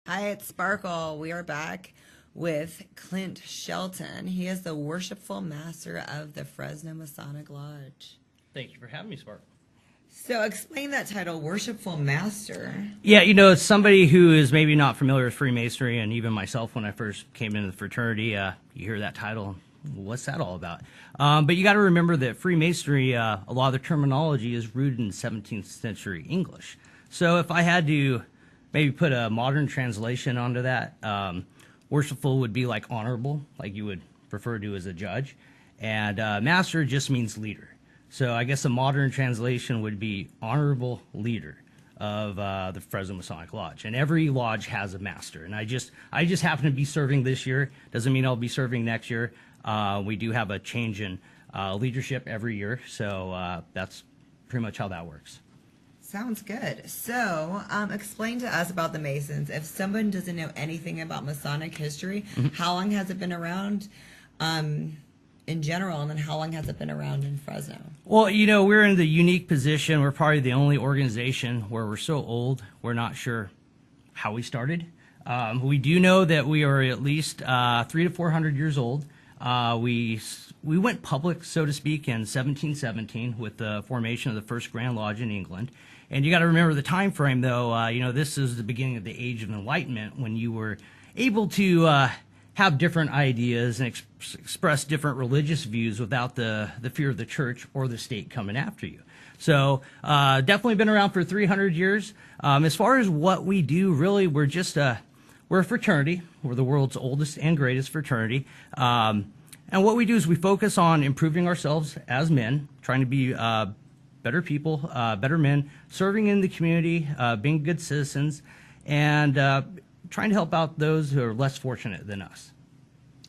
Hi, it's Sparkle. We are back with Clint Shelton. He is the Worshipful Master of the Fresno Masonic Lodge. Thank you for having me, Sparkle. So explain that title, Worshipful Master. Yeah, it's somebody who is maybe not familiar with Freemasonry, and even myself when I first came into the fraternity, you hear that title, what's that all about? But you got to remember that Freemasonry, a lot of the terminology is rooted in 17th century English. So if I had to maybe put a modern translation onto that, worshipful would be like honorable, like you would prefer to as a judge, and master just means leader. So I guess a modern translation would be honorable leader of the Fresno Masonic Lodge. And every lodge has a master. And I just happen to be serving this year. Doesn't mean I'll be serving next year. We do have a change in leadership every year. So that's pretty much how that works. Sounds good. So explain to us about the Masons. If someone doesn't know anything about Masonic history, how long has it been around? In general, and then how long has it been around in Fresno? Well, we're in the unique position. We're probably the only organization where we're so old, we're not sure how we started. We do know that we are at least 300 to 400 years old. We went public, so to speak, in 1717 with the formation of the first Grand Lodge in England. And you got to remember the time frame, though. This is the beginning of the Age of Enlightenment, when you were able to have different ideas and express different religious views without the fear of the church or the state coming after you. So definitely been around for 300 years. As far as what we do, really, we're a fraternity. We're the world's oldest and greatest fraternity. And what we do is we focus on improving ourselves as men, trying to be better people, better men, serving in the community, being good citizens, and trying to help out those who are less fortunate than us.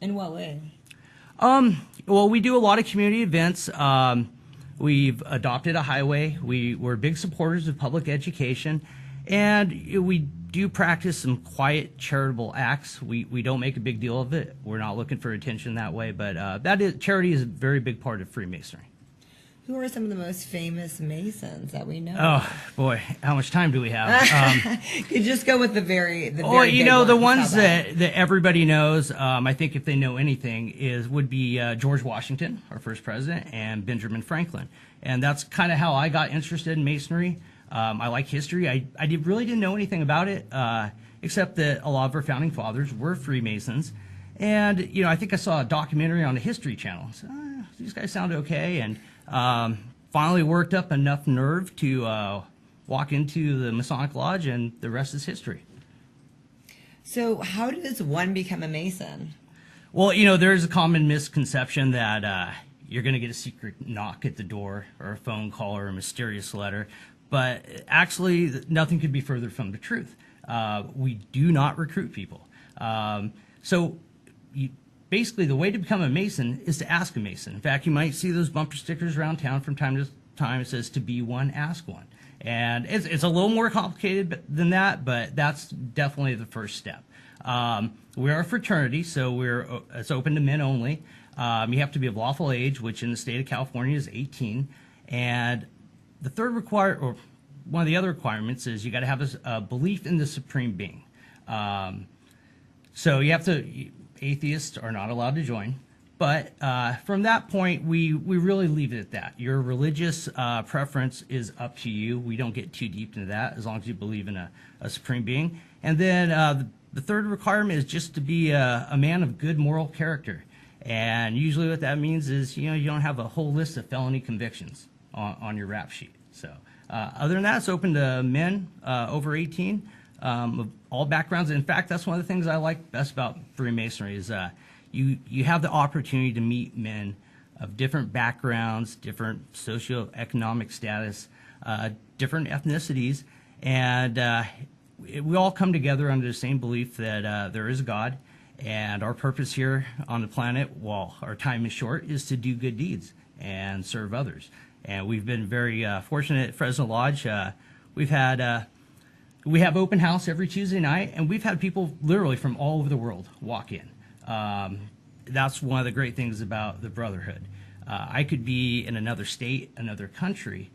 In what way? Well, we do a lot of community events. We've adopted a highway. We're big supporters of public education, and we do practice some quiet charitable acts. We don't make a big deal of it. We're not looking for attention that way, but charity is a very big part of Freemasonry. Who are some of the most famous Masons that we know? Oh boy, how much time do we have? You just go with the very the ones. ones that everybody knows. I think if they know anything, would be George Washington, our first president, and Benjamin Franklin. And that's kind of how I got interested in Masonry. I like history. I really didn't know anything about it, except that a lot of our founding fathers were Freemasons. And I think I saw a documentary on the History Channel. So, these guys sound okay, and finally worked up enough nerve to walk into the Masonic Lodge, and the rest is history. So how does one become a Mason? Well, there's a common misconception that you're going to get a secret knock at the door, or a phone call, or a mysterious letter. But actually, nothing could be further from the truth. We do not recruit people. Basically, the way to become a Mason is to ask a Mason. In fact, you might see those bumper stickers around town from time to time. It says, "To be one, ask one." And it's a little more complicated than that, but that's definitely the first step. We are a fraternity, so it's open to men only. You have to be of lawful age, which in the state of California is 18. And the one of the other requirements is you got to have a belief in the supreme being. So you have to. Atheists are not allowed to join, but from that point, we really leave it at that. Your religious preference is up to you. We don't get too deep into that, as long as you believe in a supreme being. And then the third requirement is just to be a man of good moral character. And usually what that means is, you don't have a whole list of felony convictions on your rap sheet. So other than that, it's open to men over 18. Of all backgrounds. In fact, that's one of the things I like best about Freemasonry is you have the opportunity to meet men of different backgrounds, different socioeconomic status, different ethnicities, and we all come together under the same belief that there is a God, and our purpose here on the planet, while our time is short, is to do good deeds and serve others. And we've been very fortunate at Fresno Lodge. We have open house every Tuesday night, and we've had people literally from all over the world walk in. That's one of the great things about the Brotherhood. I could be in another state, another country,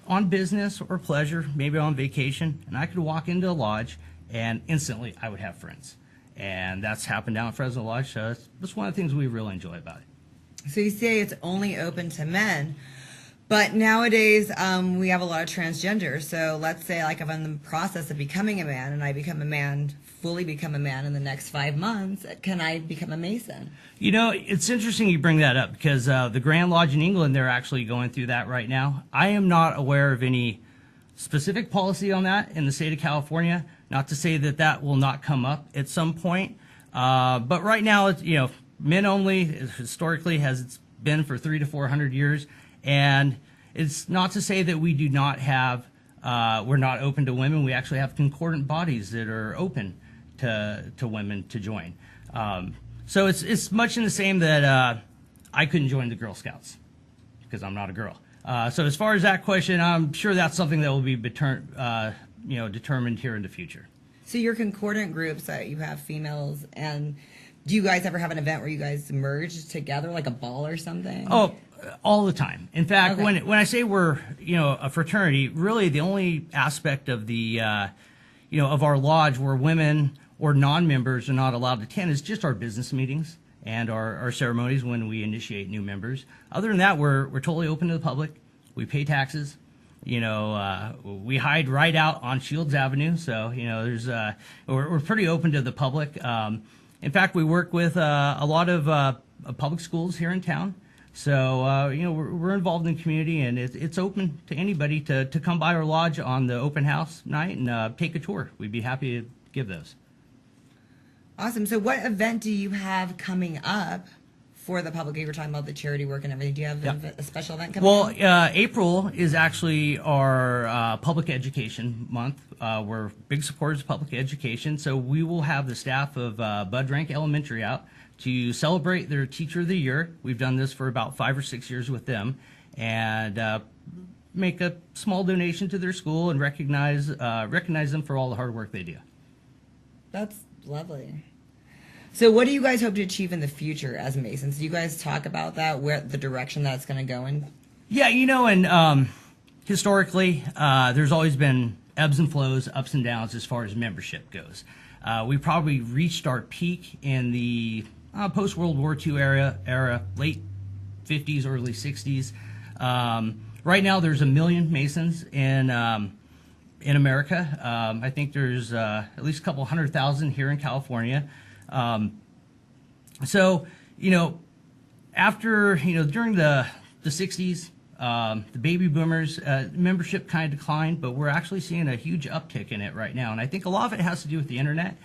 on business or pleasure, maybe on vacation, and I could walk into a lodge and instantly I would have friends. And that's happened down at Fresno Lodge, so that's one of the things we really enjoy about it. So you say it's only open to men, but nowadays we have a lot of transgender. So let's say like if I'm in the process of becoming a man and I become a man, fully become a man in the next 5 months, can I become a Mason? You know, it's interesting you bring that up because the Grand Lodge in England, they're actually going through that right now. I am not aware of any specific policy on that in the state of California. Not to say that that will not come up at some point, but right now, it's, you know, men only historically has it's been for 300 to 400 years, and it's not to say that we do not have we're not open to women. We actually have concordant bodies that are open to women to join. So it's much in the same that I couldn't join the Girl Scouts because I'm not a girl. So as far as that question, I'm sure that's something that will be determined here in the future. So your concordant groups that you have females, and do you guys ever have an event where you guys merge together, like a ball or something? Oh, all the time. In fact, Okay. when I say we're a fraternity, really the only aspect of the of our lodge where women or non-members are not allowed to attend is just our business meetings and our ceremonies when we initiate new members. Other than that, we're totally open to the public. We pay taxes. We hide right out on Shields Avenue, so there's we're pretty open to the public. In fact, we work with a lot of public schools here in town, so we're involved in the community, and it's open to anybody to come by our lodge on the open house night and take a tour. We'd be happy to give those. Awesome. So what event do you have coming up for the public? You were talking about the charity work and everything. Do you have a special event coming up? Well, April is actually our public education month. We're big supporters of public education, so we will have the staff of Bud Rank Elementary out to celebrate their Teacher of the Year. We've done this for about 5 or 6 years with them, and make a small donation to their school and recognize them for all the hard work they do. That's lovely. So what do you guys hope to achieve in the future as Masons? Do you guys talk about that, where the direction that's going to go in? Yeah, and historically, there's always been ebbs and flows, ups and downs as far as membership goes. We probably reached our peak in the post-World War II era, late 50s, early 60s. Right now, there's 1 million Masons in America. I think there's at least a couple 100,000 here in California. After, during the 60s, the baby boomers, membership kind of declined, but we're actually seeing a huge uptick in it right now. And I think a lot of it has to do with the internet.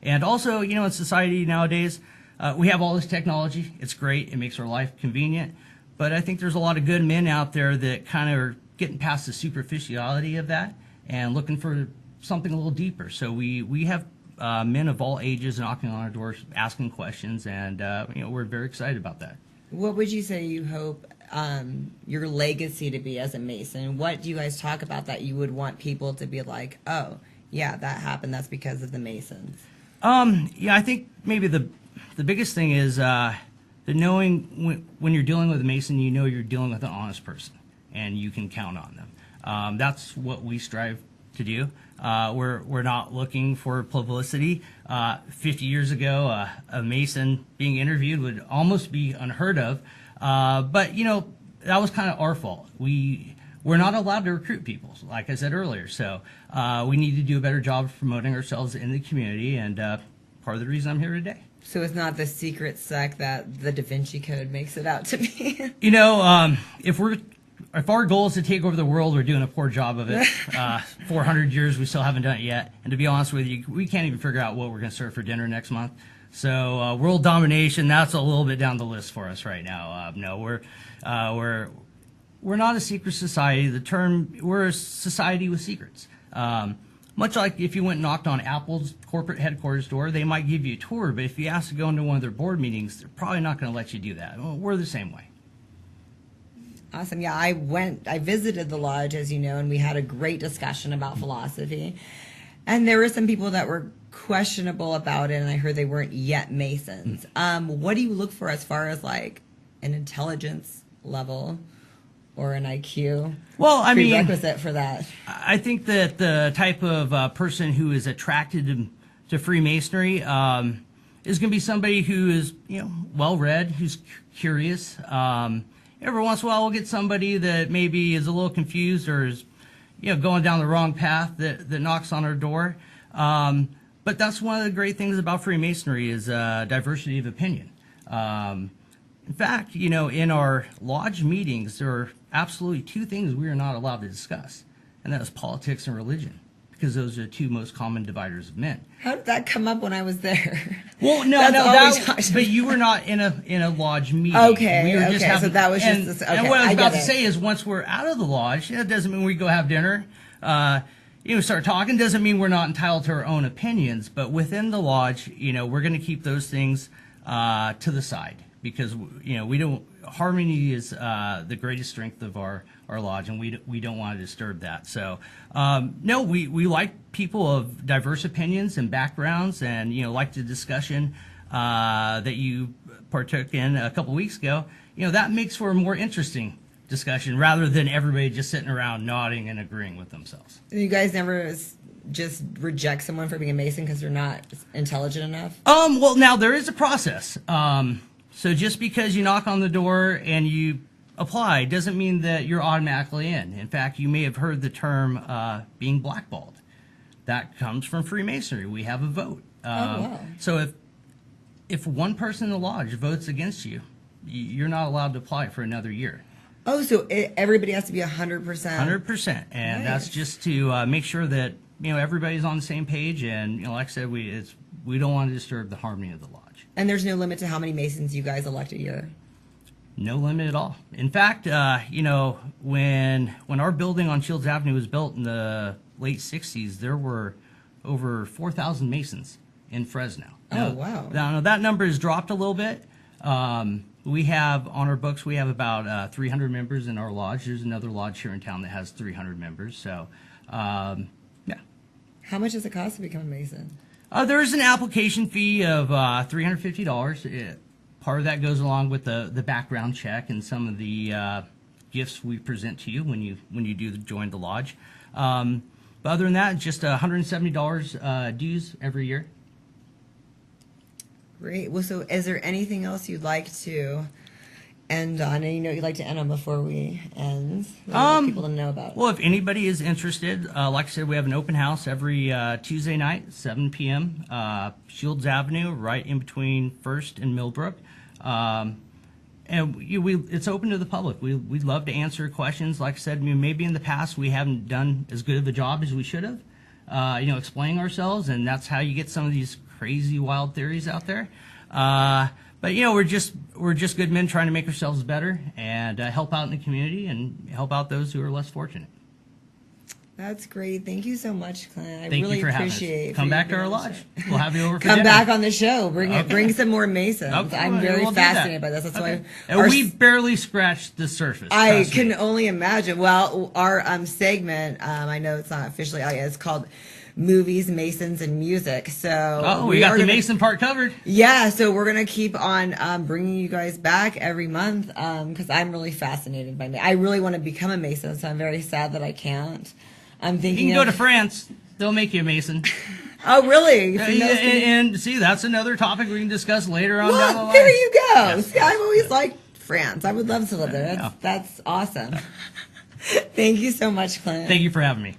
And also, in society nowadays, we have all this technology. It's great. It makes our life convenient. But I think there's a lot of good men out there that kind of are getting past the superficiality of that and looking for something a little deeper. So we have men of all ages knocking on our doors, asking questions, and we're very excited about that. What would you say you hope your legacy to be as a Mason? What do you guys talk about that you would want people to be like, oh, yeah, that happened. That's because of the Masons. I think maybe the biggest thing is the knowing when you're dealing with a Mason, you're dealing with an honest person, and you can count on them. That's what we strive to do. We're not looking for publicity. 50 years ago, a Mason being interviewed would almost be unheard of. But that was kind of our fault. We're not allowed to recruit people, like I said earlier. So we need to do a better job of promoting ourselves in the community, and part of the reason I'm here today. So it's not the secret sect that the Da Vinci Code makes it out to be. If our goal is to take over the world, we're doing a poor job of it. 400 years, we still haven't done it yet. And to be honest with you, we can't even figure out what we're going to serve for dinner next month. So world domination, that's a little bit down the list for us right now. No, we're not a secret society. We're a society with secrets. Much like if you went and knocked on Apple's corporate headquarters door, they might give you a tour, but if you ask to go into one of their board meetings, they're probably not going to let you do that. Well, we're the same way. Awesome. Yeah, I visited the lodge, as you know, and we had a great discussion about philosophy. And there were some people that were questionable about it, and I heard they weren't yet Masons. What do you look for as far as like an intelligence level or an IQ Well, I mean, prerequisite for that? I think that the type of person who is attracted to Freemasonry is going to be somebody who is, well-read, who's curious. Every once in a while, we'll get somebody that maybe is a little confused or is, going down the wrong path that knocks on our door. But that's one of the great things about Freemasonry is diversity of opinion. In fact, in our lodge meetings, there are absolutely two things we are not allowed to discuss, and that is politics and religion, because those are the two most common dividers of men. How did that come up when I was there? Well, but you were not in a lodge meeting. Okay, we were so that was just this. Okay, and what I was about to it. say is, once we're out of the lodge, that doesn't mean we go have dinner. Start talking. Doesn't mean we're not entitled to our own opinions, but within the lodge, we're going to keep those things to the side, because we don't. Harmony is the greatest strength of our lodge, and we don't want to disturb that. So no, we like people of diverse opinions and backgrounds, and like the discussion that you partook in a couple weeks ago. That makes for a more interesting discussion rather than everybody just sitting around nodding and agreeing with themselves. You guys never just reject someone for being a Mason because they're not intelligent enough? Well, now there is a process. So just because you knock on the door and you apply doesn't mean that you're automatically in. In fact, you may have heard the term being blackballed. That comes from Freemasonry. We have a vote. Wow. So if one person in the lodge votes against you, you're not allowed to apply for another year. Oh, so everybody has to be 100%? 100%. And Nice. that's just to make sure that everybody's on the same page. And like I said, we don't want to disturb the harmony of the lodge. And there's no limit to how many Masons you guys elect a year? No limit at all. In fact, when our building on Shields Avenue was built in the late 60s, there were over 4,000 Masons in Fresno. Oh, wow. Now, that number has dropped a little bit. We have, on our books, we have about 300 members in our lodge. There's another lodge here in town that has 300 members. So, yeah. How much does it cost to become a Mason? There is an application fee of $350. Part of that goes along with the background check and some of the gifts we present to you when you do join the lodge. But other than that, just $170 dues every year. Great. Well, so is there anything else you'd like to end on? And you'd like to end on before we end. People to know about. Well, if anybody is interested, like I said, we have an open house every Tuesday night, 7 p.m. Shields Avenue, right in between First and Millbrook. And it's open to the public. We'd love to answer questions. Like I said, maybe in the past we haven't done as good of a job as we should have, explaining ourselves, and that's how you get some of these crazy, wild theories out there. But we're just good men trying to make ourselves better and help out in the community and help out those who are less fortunate. That's great. Thank you so much, Clint. I Thank really you for appreciate having us. Come back to our lodge. We'll have you over for Come dinner. back on the show. Bring some more Masons. Okay, I'm very we'll do fascinated that. by this. That's Okay. why And we barely scratched the surface. I trust can me. only imagine. Well, our segment, I know it's not officially out yet. It's called Movies, Masons, and Music. So we got are the gonna- Mason part covered. Yeah, so we're gonna keep on bringing you guys back every month because I'm really fascinated by it. I really want to become a Mason, so I'm very sad that I can't. I'm thinking You can go to France. They'll make you a Mason. Oh, really? And see, that's another topic we can discuss later on down the Well, line. there you go. Yes. See, I've always liked France. I would love to live there. Yeah. That's awesome. Thank you so much, Clint. Thank you for having me.